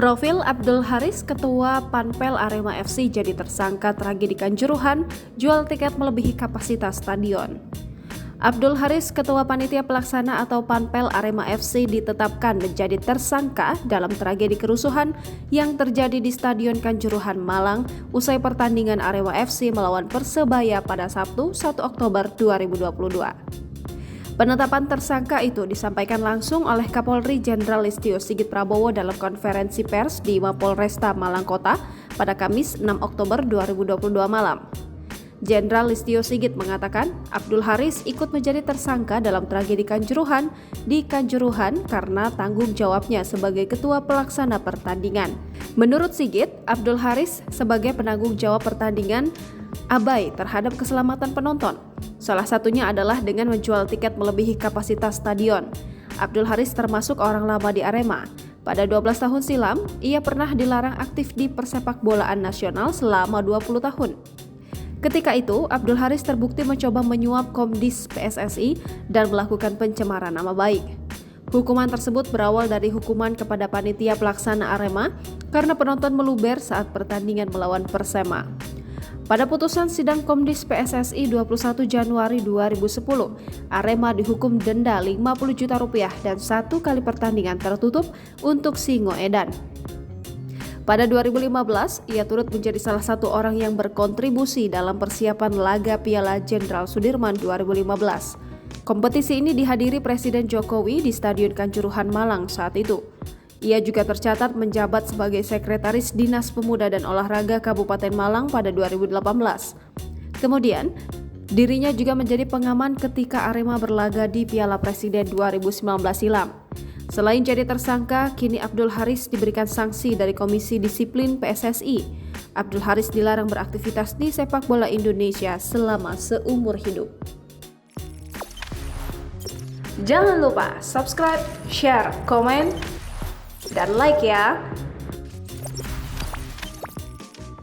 Profil Abdul Haris, Ketua Panpel Arema FC jadi tersangka tragedi Kanjuruhan, jual tiket melebihi kapasitas stadion. Abdul Haris, Ketua Panitia Pelaksana atau Panpel Arema FC ditetapkan menjadi tersangka dalam tragedi kerusuhan yang terjadi di Stadion Kanjuruhan, Malang usai pertandingan Arema FC melawan Persebaya pada Sabtu 1 Oktober 2022. Penetapan tersangka itu disampaikan langsung oleh Kapolri Jenderal Listio Sigit Prabowo dalam konferensi pers di Mapolresta Malang Kota pada Kamis 6 Oktober 2022 malam. Jenderal Listio Sigit mengatakan Abdul Haris ikut menjadi tersangka dalam tragedi Kanjuruhan di Kanjuruhan karena tanggung jawabnya sebagai ketua pelaksana pertandingan. Menurut Sigit, Abdul Haris sebagai penanggung jawab pertandingan abai terhadap keselamatan penonton. Salah satunya adalah dengan menjual tiket melebihi kapasitas stadion. Abdul Haris termasuk orang lama di Arema. Pada 12 tahun silam, ia pernah dilarang aktif di persepakbolaan nasional selama 20 tahun. Ketika itu, Abdul Haris terbukti mencoba menyuap Komdis PSSI dan melakukan pencemaran nama baik. Hukuman tersebut berawal dari hukuman kepada panitia pelaksana Arema karena penonton meluber saat pertandingan melawan Persema. Pada putusan sidang Komdis PSSI 21 Januari 2010, Arema dihukum denda Rp50 juta dan 1 kali pertandingan tertutup untuk Singo Edan. Pada 2015, ia turut menjadi salah satu orang yang berkontribusi dalam persiapan laga Piala Jenderal Sudirman 2015. Kompetisi ini dihadiri Presiden Jokowi di Stadion Kanjuruhan Malang saat itu. Ia juga tercatat menjabat sebagai Sekretaris Dinas Pemuda dan Olahraga Kabupaten Malang pada 2018. Kemudian, dirinya juga menjadi pengaman ketika Arema berlaga di Piala Presiden 2019 silam. Selain jadi tersangka, kini Abdul Haris diberikan sanksi dari Komisi Disiplin PSSI. Abdul Haris dilarang beraktivitas di sepak bola Indonesia selama seumur hidup. Jangan lupa subscribe, share, komen, dan like ya.